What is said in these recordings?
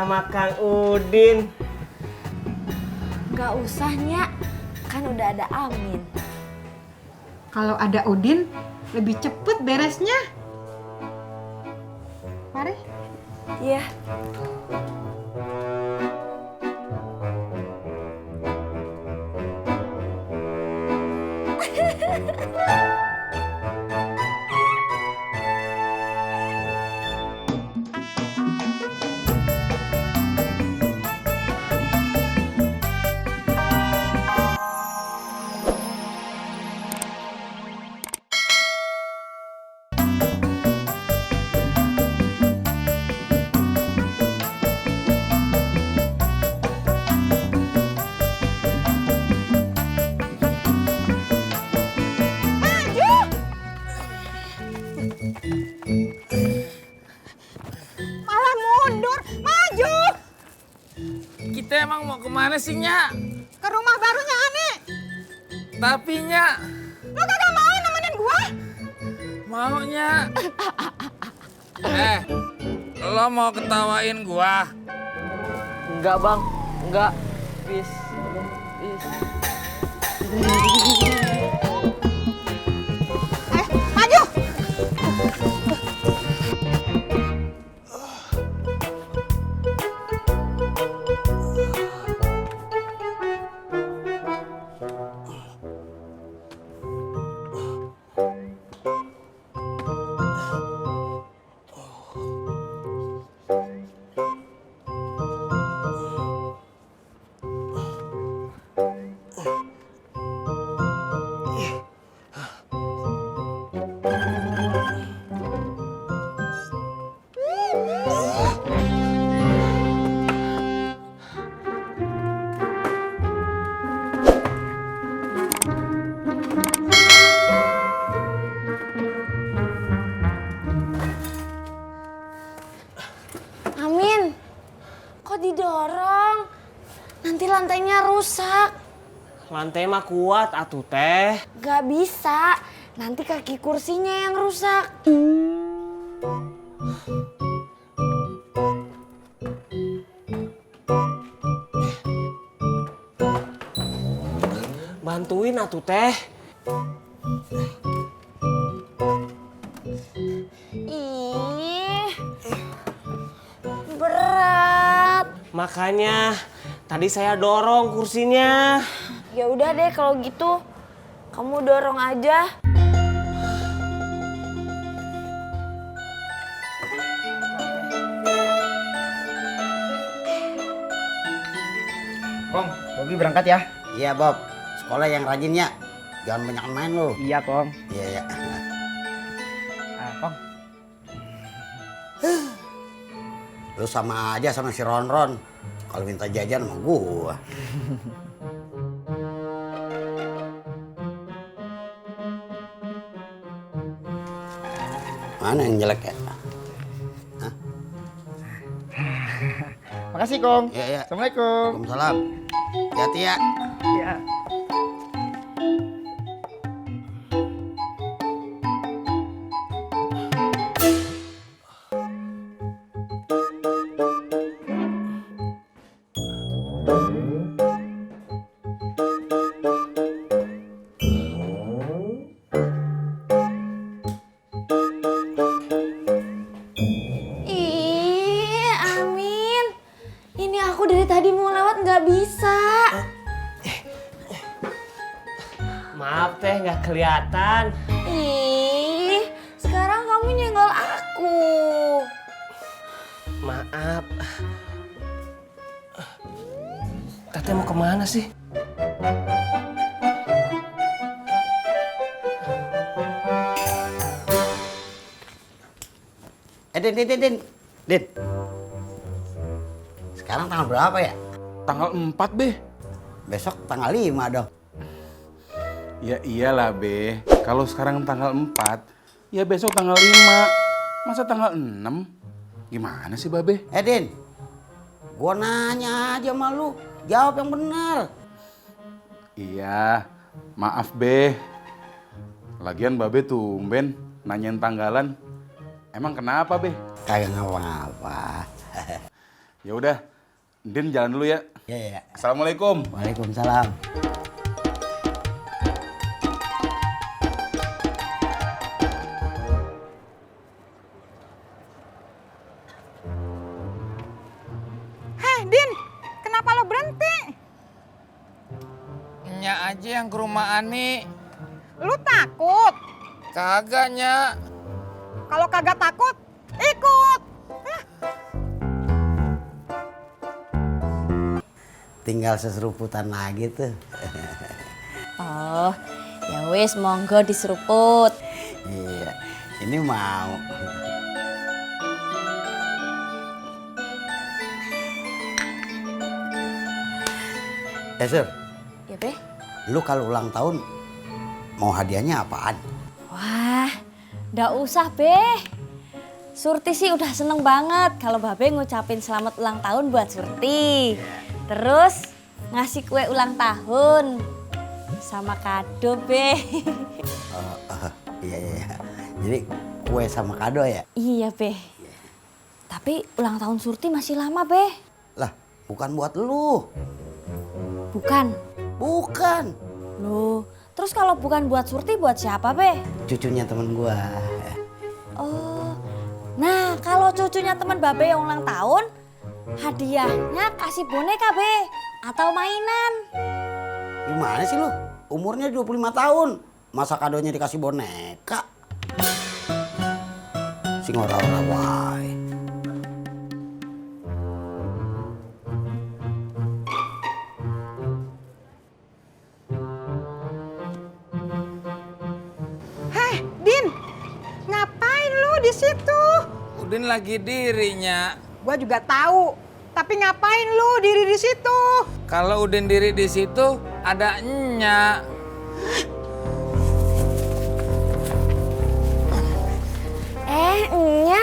sama Kang Udin. Gak usah, Nyak. Kan udah ada Amin. Kalau ada Udin, lebih cepet beresnya. Mari. Iya. Malah mundur, maju. Kita emang mau kemana sih, Nyak? Ke rumah barunya Ani. Tapi, Nyak, Lu kagak mau nemenin gua? mau, Nyak. Lo mau ketawain gua? Enggak bang, enggak. Peace. Peace. Maju. Amin. Kok didorong? Nanti lantainya rusak. Lantai mah kuat atuh teh. Gak bisa. Nanti kaki kursinya yang rusak. Bantuin atuh teh. Ih. Berat. Makanya tadi saya dorong kursinya. Ya udah deh kalau gitu. Kamu dorong aja. Kong, Bobi berangkat ya? Iya Bob, sekolah yang rajin ya. Jangan banyak main lu. Iya Kong. Iya ya. Kong. Lu sama aja sama si Ron. Kalau minta jajan sama gua. Mana yang jelek ya? Hah? Makasih Kong. Iya ya. Assalamualaikum. Waalaikumsalam. Hati-hati ya. Iya. Ih, Amin. Ini aku dari tadi mau lewat nggak bisa. Maaf teh nggak kelihatan. Ih, sekarang kamu nyenggol aku. Maaf. Teteh mau kemana sih? Din. Sekarang tanggal berapa ya? Tanggal 4, Be. Besok tanggal 5 dong. Ya iyalah, Be. Kalau sekarang tanggal 4, ya besok tanggal 5. Masa tanggal 6? Gimana sih, Babe? Din, gua nanya aja sama lu. Jawab yang benar. Iya, maaf, Be. Lagian Babe tumben nanyain tanggalan. Emang kenapa, Be? Kagak ngapa-ngapa. Ya udah, Din jalan dulu ya. Iya, ya. Assalamualaikum. Waalaikumsalam. Heh, Din, kenapa lo berhenti? Nya aja yang ke rumah Ani. Lu takut? Kagak, Nya. Kalau kagak takut, ikut. Tinggal seseruputan lagi tuh. Oh, ya wis monggo diseruput. Iya, ini mau. Sur, Ya, Be. lu kalau ulang tahun mau hadiahnya apaan? Wah, ndak usah, Be. Surti sih udah seneng banget kalau Babe ngucapin selamat ulang tahun buat Surti. Terus ngasih kue ulang tahun sama kado, Be. Iya, iya. Jadi kue sama kado ya? Iya, Be. Tapi ulang tahun Surti masih lama, Be. Lah, bukan buat lu. Bukan. Bukan. Loh, terus kalau bukan buat Surti buat siapa, Be? Cucunya temen gua. Oh, nah kalau cucunya teman Babe yang ulang tahun, hadiahnya kasih boneka, Be. Atau mainan. Gimana sih lu? Umurnya 25 tahun. Masa kadonya dikasih boneka? Sing ora-ora wae. Heh, Din, ngapain lu di situ? Udin lagi dirinya. Gua juga tahu, tapi ngapain lu diri di situ? Kalau Udin diri di situ, ada Nya. Nya,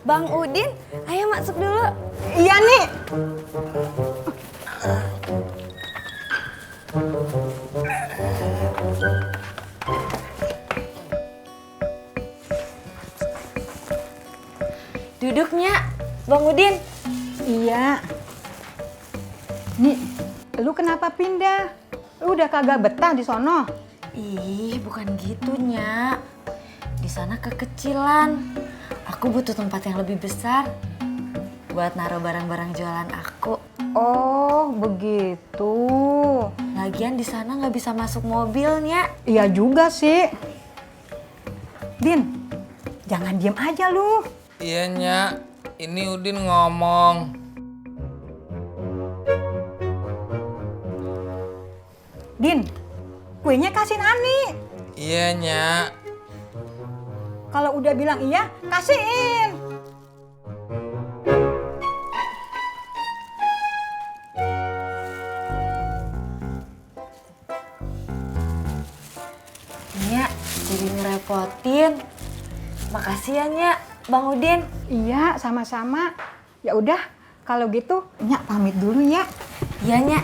Bang Udin, ayo masuk dulu. Iya nih. Duduknya, Bang Udin. Iya. Nih, lu kenapa pindah? Lu udah kagak betah di sono? Ih, bukan gitu, Nya. Di sana kekecilan. Aku butuh tempat yang lebih besar buat naruh barang-barang jualan aku. Oh, begitu. Lagian di sana nggak bisa masuk mobilnya. Iya juga sih. Din, jangan diem aja lu. Iya, Nya. Ini Udin ngomong. Din, kuenya kasihin Ani. Iya, Nya. Kalau udah bilang iya, kasihin. Nya, jadi ngerepotin. Makasih ya, Nya, Bang Udin. Iya, sama-sama. Ya udah, kalau gitu Nyak pamit dulu ya. Iya, Nya.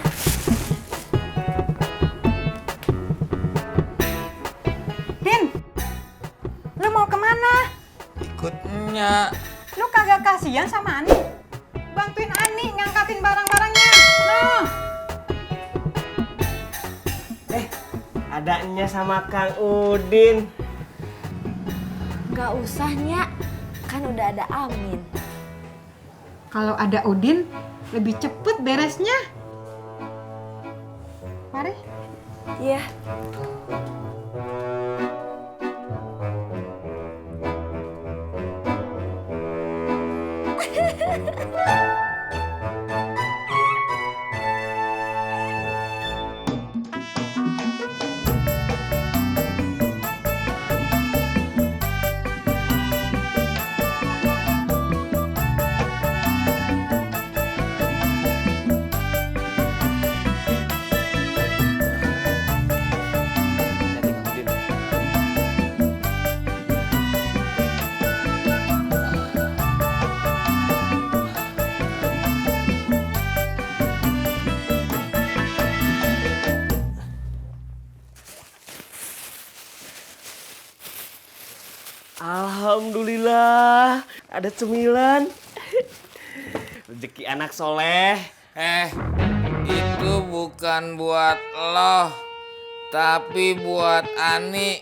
Din, lu mau kemana? Ikut Nya. Lu kagak kasihan sama Ani? Bantuin Ani ngangkatin barang-barangnya. Noh. Ada Nya sama Kang Udin. Nggak usah, Nya. Kan udah ada Amin. Kalau ada Udin, lebih cepet beresnya. Mari. Iya. Jadi Kang Udin. Alhamdulillah, ada cemilan. Rezeki anak soleh. Itu bukan buat lo, tapi buat Ani.